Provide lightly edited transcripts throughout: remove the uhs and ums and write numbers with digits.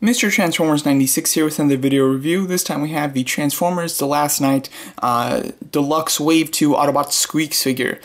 Mr. Transformers 96 here with another video review. This time we have the Transformers The Last Night Deluxe Wave 2 Autobot Sqweeks figure.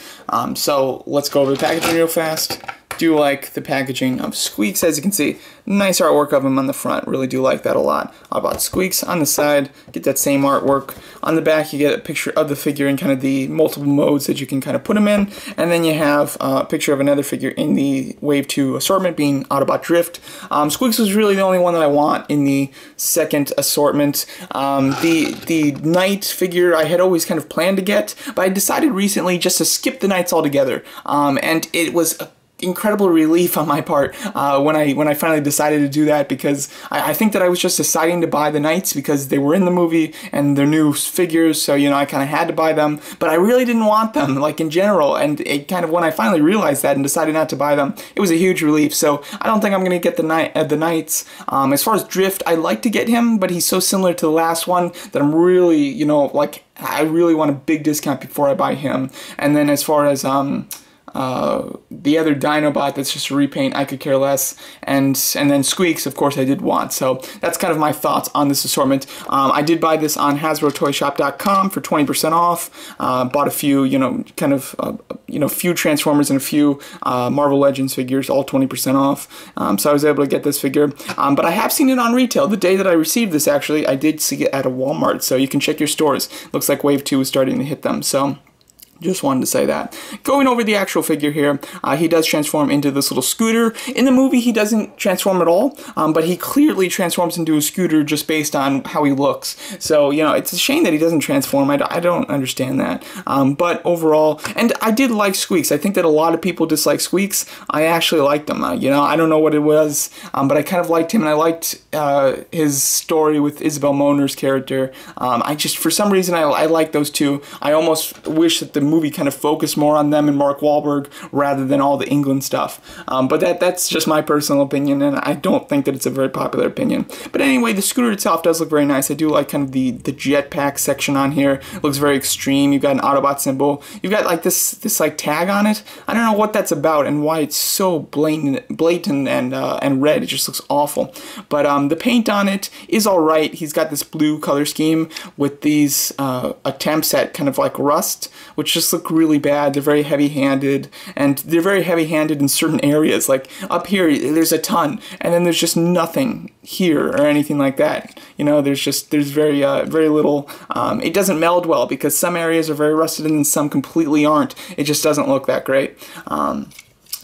So let's go over the packaging real fast. Do like the packaging of Sqweeks, as you can see. Nice artwork of him on the front. Really do like that a lot. Autobot Sqweeks on the side. Get that same artwork. On the back you get a picture of the figure in kind of the multiple modes that you can kind of put him in. And then you have a picture of another figure in the Wave 2 assortment being Autobot Drift. Sqweeks was really the only one that I want in the second assortment. The Knight figure I had always kind of planned to get, but I decided recently just to skip the Knights altogether. And it was a incredible relief on my part when I finally decided to do that, because I think that I was just deciding to buy the Knights because they were in the movie and they're new figures, so you know I kind of had to buy them, but I really didn't want them like in general, and it kind of, when I finally realized that and decided not to buy them, it was a huge relief. So I don't think I'm gonna get the Knights. As far as Drift, I'd like to get him, but he's so similar to the last one that I'm really, you know, like I really want a big discount before I buy him. And then as far as the other Dinobot that's just a repaint, I could care less, and then Sqweeks, of course, I did want. So that's kind of my thoughts on this assortment. I did buy this on HasbroToyShop.com for 20% off. Bought a few, you know, kind of few Transformers and a few Marvel Legends figures, all 20% off. So I was able to get this figure. But I have seen it on retail. The day that I received this, actually, I did see it at a Walmart. So you can check your stores. Looks like Wave 2 is starting to hit them. So just wanted to say that. Going over the actual figure here, he does transform into this little scooter. In the movie, he doesn't transform at all, but he clearly transforms into a scooter just based on how he looks. So, you know, it's a shame that he doesn't transform. I don't understand that. But overall, and I did like Sqweeks. I think that a lot of people dislike Sqweeks. I actually liked him. You know, I don't know what it was, but I kind of liked him, and I liked his story with Isabel Moner's character. I just, for some reason, I like those two. I almost wish that the movie kind of focused more on them and Mark Wahlberg rather than all the England stuff. But that's just my personal opinion, and I don't think that it's a very popular opinion. But anyway, the scooter itself does look very nice. I do like kind of the jetpack section on here. It looks very extreme. You've got an Autobot symbol. You've got like this like tag on it. I don't know what that's about and why it's so blatant and red. It just looks awful. But the paint on it is all right. He's got this blue color scheme with these attempts at kind of like rust, which just look really bad. They're very heavy-handed, and they're very heavy-handed in certain areas. Like up here, there's a ton, and then there's just nothing here or anything like that. You know, there's very very little. It doesn't meld well because some areas are very rusted and some completely aren't. It just doesn't look that great.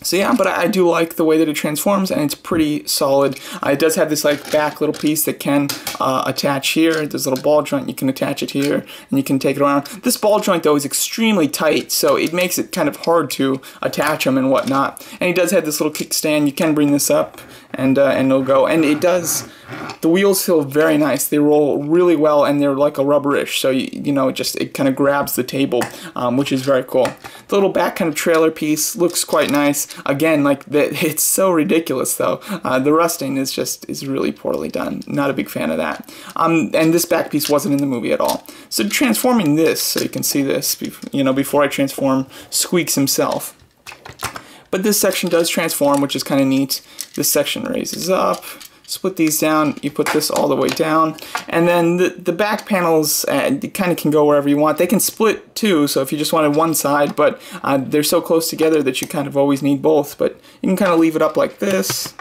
So yeah, but I do like the way that it transforms, and it's pretty solid. It does have this like back little piece that can attach here. There's a little ball joint. You can attach it here, and you can take it around. This ball joint, though, is extremely tight, so it makes it kind of hard to attach them and whatnot. And he does have this little kickstand. You can bring this up, and it'll go. And it does. The wheels feel very nice. They roll really well, and they're like a rubberish. So you know, it kind of grabs the table, which is very cool. The little back kind of trailer piece looks quite nice. Again, like it's so ridiculous though. The rusting is really poorly done. Not a big fan of that. And this back piece wasn't in the movie at all. So transforming this, so you can see this, you know, before I transform Sqweeks himself. But this section does transform, which is kind of neat. This section raises up. Split these down, you put this all the way down, and then the back panels kind of can go wherever you want. They can split too, so if you just wanted one side, but they're so close together that you kind of always need both. But you can kind of leave it up like this.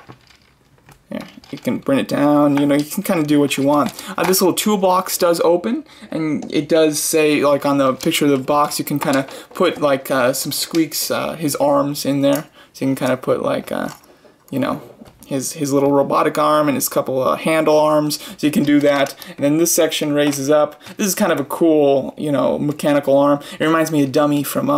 Yeah, you can bring it down, you know, you can kind of do what you want. This little toolbox does open, and it does say, like on the picture of the box, you can kind of put like some Sqweeks, his arms in there. So you can kind of put like, you know, his little robotic arm and his couple of handle arms, so you can do that. And then this section raises up. This is kind of a cool, you know, mechanical arm. It reminds me of Dummy from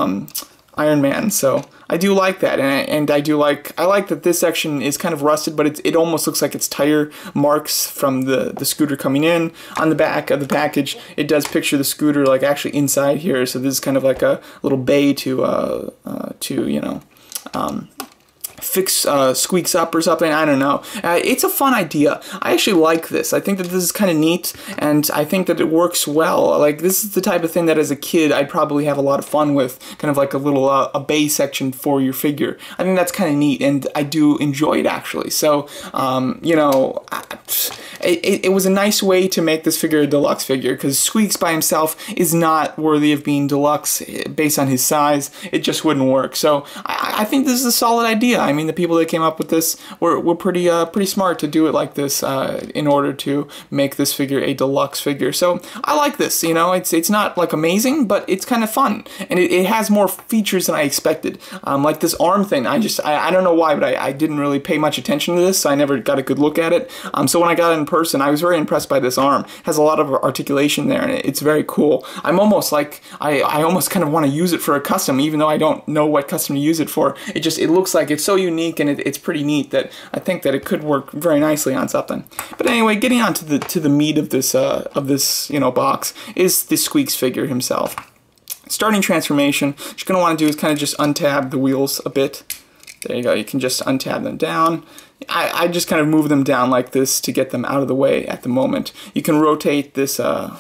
Iron Man, so I do like that. And I like that this section is kind of rusted, but it almost looks like it's tire marks from the scooter coming in. On the back of the package, it does picture the scooter like actually inside here, so this is kind of like a little bay to you know, fix Sqweeks up or something. I don't know. It's a fun idea. I actually like this. I think that this is kind of neat, and I think that it works well. Like, this is the type of thing that as a kid I'd probably have a lot of fun with, kind of like a little a bay section for your figure. I think that's kind of neat, and I do enjoy it actually. So, you know, it was a nice way to make this figure a deluxe figure, because Sqweeks by himself is not worthy of being deluxe based on his size. It just wouldn't work. So I think this is a solid idea. I mean, the people that came up with this were pretty smart to do it like this in order to make this figure a deluxe figure. So I like this. You know, it's not like amazing, but it's kind of fun, and it has more features than I expected. Like this arm thing, I don't know why, but I didn't really pay much attention to this, so I never got a good look at it. So when I got it in person, I was very impressed by this arm. It has a lot of articulation there, and it's very cool. I'm almost like, I almost kind of want to use it for a custom, even though I don't know what custom to use it for. It looks like it's so unique, and it's pretty neat that I think that it could work very nicely on something. But anyway, getting on to the meat of this box is the Sqweeks figure himself. Starting transformation, what you're going to want to do is kind of just untab the wheels a bit. There you go, you can just untab them down. I just kind of move them down like this to get them out of the way at the moment. You can rotate this, here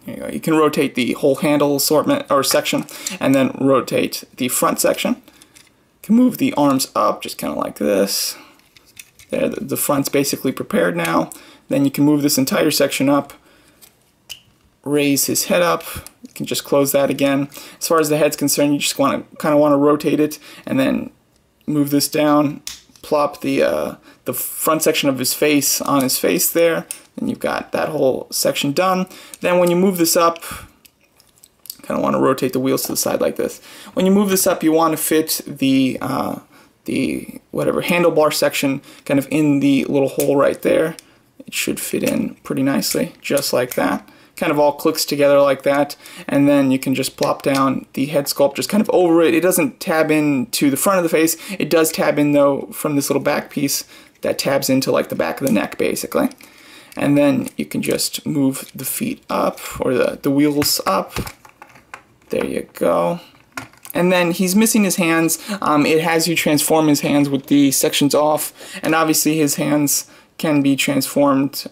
you go. You can rotate the whole handle assortment or section, and then rotate the front section. You can move the arms up just kind of like this. There, the front's basically prepared now. Then you can move this entire section up, raise his head up. You can just close that again. As far as the head's concerned, you just kind of want to rotate it, and then move this down, plop the front section of his face on his face there, and you've got that whole section done. Then when you move this up, kind of want to rotate the wheels to the side like this. When you move this up, you want to fit the whatever handlebar section kind of in the little hole right there. It should fit in pretty nicely, just like that. Kind of all clicks together like that, and then you can just plop down the head sculpt just kind of over it. It doesn't tab in to the front of the face. It does tab in though from this little back piece that tabs into like the back of the neck basically. And then you can just move the feet up, or the wheels up. There you go. And then he's missing his hands. It has you transform his hands with the sections off, and obviously his hands can be transformed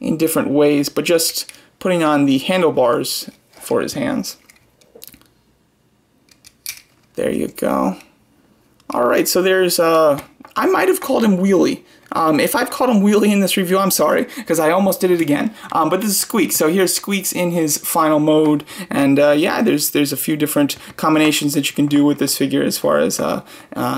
in different ways, but just putting on the handlebars for his hands. There you go. Alright, so there's, I might have called him Wheelie. If I've called him Wheelie in this review, I'm sorry, because I almost did it again. But this is Sqweeks. So here's Sqweeks in his final mode, and yeah, there's a few different combinations that you can do with this figure as far as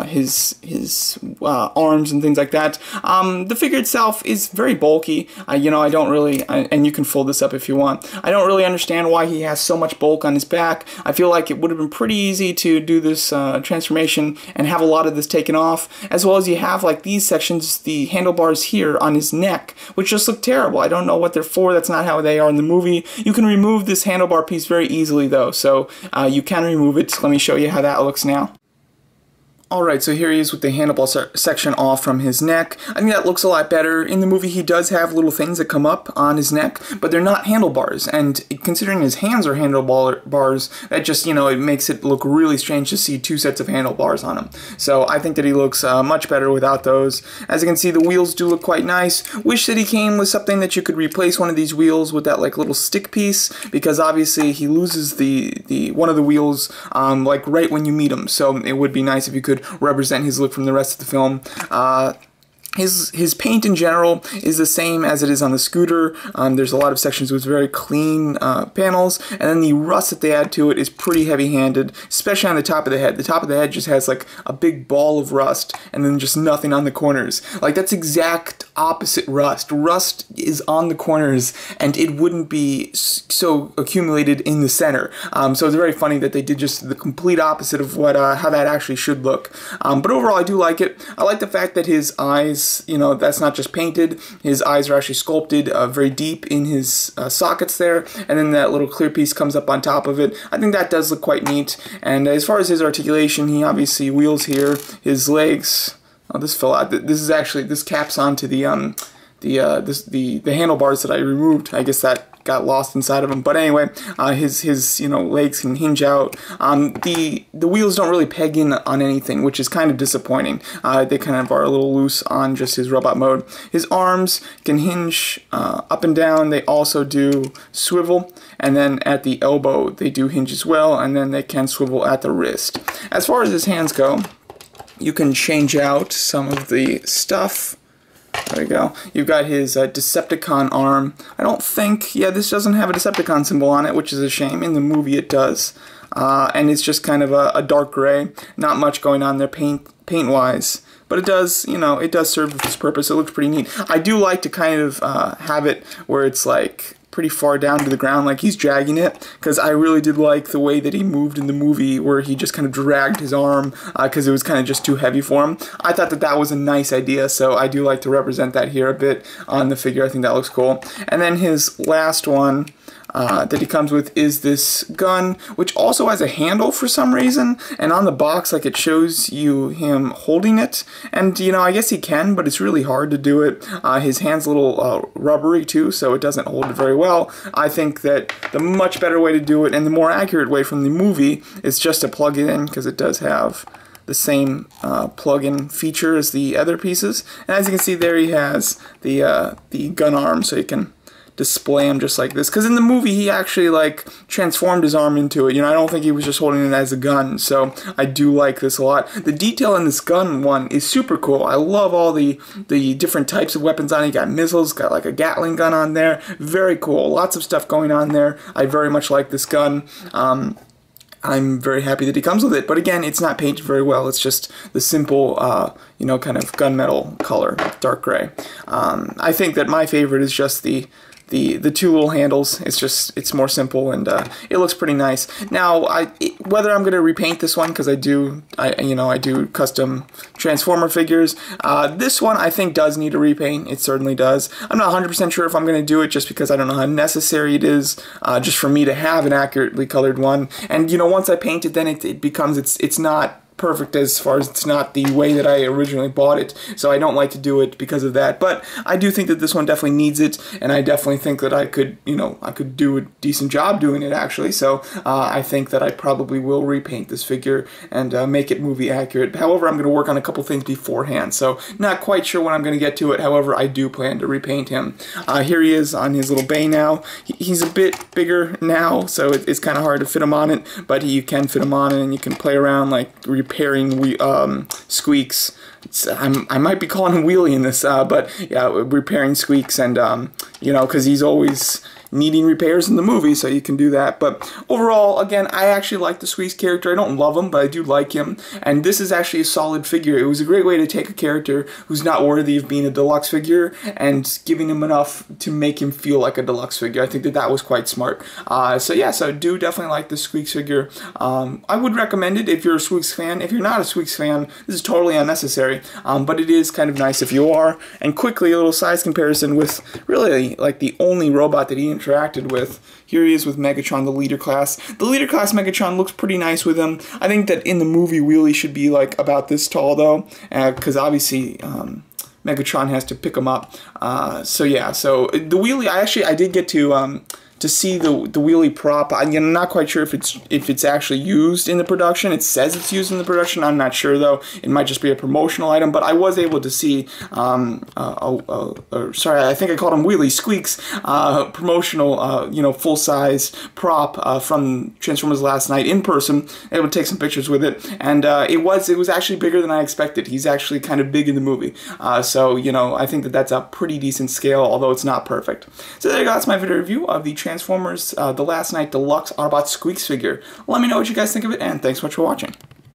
his arms and things like that. The figure itself is very bulky. You know, I don't really, and you can fold this up if you want. I don't really understand why he has so much bulk on his back. I feel like it would have been pretty easy to do this transformation and have a lot of this taken off, as well as you have like these sections, the handlebars here on his neck, which just look terrible. I don't know what they're for. That's not how they are in the movie. You can remove this handlebar piece very easily though, so you can remove it. Let me show you how that looks now. Alright, so here he is with the handlebar section off from his neck. I think that looks a lot better. In the movie he does have little things that come up on his neck, but they're not handlebars, and considering his hands are handlebars, that just, you know, it makes it look really strange to see two sets of handlebars on him. So I think that he looks much better without those. As you can see, the wheels do look quite nice. Wish that he came with something that you could replace one of these wheels with that like little stick piece, because obviously he loses the one of the wheels like right when you meet him, so it would be nice if you could represent his look from the rest of the film. His paint in general is the same as it is on the scooter. There's a lot of sections with very clean panels, and then the rust that they add to it is pretty heavy-handed, especially on the top of the head. The top of the head just has like a big ball of rust, and then just nothing on the corners. Like, that's exact opposite rust. Rust is on the corners, and it wouldn't be so accumulated in the center. So it's very funny that they did just the complete opposite of what how that actually should look. But overall, I do like it. I like the fact that his eyes, you know, that's not just painted. His eyes are actually sculpted very deep in his sockets there, and then that little clear piece comes up on top of it. I think that does look quite neat. And as far as his articulation, he obviously wheels here. His legs, oh, this fell out. This is actually, this caps onto the handlebars that I removed. I guess that got lost inside of him. But anyway, his you know, legs can hinge out. The wheels don't really peg in on anything, which is kind of disappointing. They kind of are a little loose on just his robot mode. His arms can hinge up and down. They also do swivel, and then at the elbow they do hinge as well, and then they can swivel at the wrist. As far as his hands go, you can change out some of the stuff. There you go. You've got his Decepticon arm. I don't think, yeah, this doesn't have a Decepticon symbol on it, which is a shame. In the movie it does. And it's just kind of a dark gray. Not much going on there paint-wise. But it does, you know, it does serve its purpose. It looks pretty neat. I do like to kind of have it where it's like pretty far down to the ground, like he's dragging it, because I really did like the way that he moved in the movie, where he just kind of dragged his arm because it was kind of just too heavy for him. I thought that that was a nice idea, so I do like to represent that here a bit on the figure. I think that looks cool. And then his last one that he comes with is this gun, which also has a handle for some reason, and on the box, like, it shows you him holding it, and, you know, I guess he can, but it's really hard to do it. His hand's a little rubbery too, so it doesn't hold it very well. I think that the much better way to do it, and the more accurate way from the movie, is just to plug it in, because it does have the same plug-in feature as the other pieces. And as you can see there, he has the gun arm, so you can display him just like this, because in the movie he actually like transformed his arm into it. You know, I don't think he was just holding it as a gun, so I do like this a lot. The detail in this gun one is super cool. I love all the different types of weapons on it. You got missiles, got like a Gatling gun on there. Very cool. Lots of stuff going on there. I very much like this gun. I'm very happy that he comes with it, but again, it's not painted very well. It's just the simple, you know, kind of gunmetal color, dark gray. I think that my favorite is just the two little handles. It's more simple, and it looks pretty nice. Now, whether I'm going to repaint this one, because I do custom Transformer figures. This one I think does need a repaint. It certainly does. I'm not 100% sure if I'm going to do it, just because I don't know how necessary it is, just for me to have an accurately colored one. And, you know, once I paint it, then it becomes, it's not perfect, as far as it's not the way that I originally bought it, so I don't like to do it because of that. But I do think that this one definitely needs it, and I definitely think that I could, you know, I could do a decent job doing it, actually. So I think that I probably will repaint this figure and make it movie accurate. However, I'm going to work on a couple things beforehand, so not quite sure when I'm going to get to it. However, I do plan to repaint him. Here he is on his little bay now. He's a bit bigger now, so it's kind of hard to fit him on it, but you can fit him on it, and you can play around, like, repairing Sqweeks. I might be calling him Wheelie in this, but yeah, repairing Sqweeks, and you know, because he's always needing repairs in the movie, so you can do that. But overall, again, I actually like the Sqweeks character. I don't love him, but I do like him, and this is actually a solid figure. It was a great way to take a character who's not worthy of being a deluxe figure and giving him enough to make him feel like a deluxe figure. I think that that was quite smart. So yeah, so I do definitely like the Sqweeks figure. I would recommend it if you're a Sqweeks fan. If you're not a Sqweeks fan, this is totally unnecessary, but it is kind of nice if you are. And quickly, a little size comparison with really like the only robot that he interacted with. Here he is with Megatron, the leader class. The leader class Megatron looks pretty nice with him. I think that in the movie, Wheelie should be like about this tall though, because obviously Megatron has to pick him up. So yeah, so the Wheelie, I did get to see the Wheelie prop. I'm not quite sure if it's actually used in the production. It says it's used in the production. I'm not sure though. It might just be a promotional item. But I was able to see, sorry, I think I called him Wheelie, Sqweeks, promotional, you know, full size prop from Transformers Last Night in person. Able to take some pictures with it, and it was actually bigger than I expected. He's actually kind of big in the movie. So you know, I think that that's a pretty decent scale, although it's not perfect. So there you go. That's my video review of the Transformers The Last Night Deluxe Autobot Sqweeks figure. Let me know what you guys think of it, and thanks so much for watching.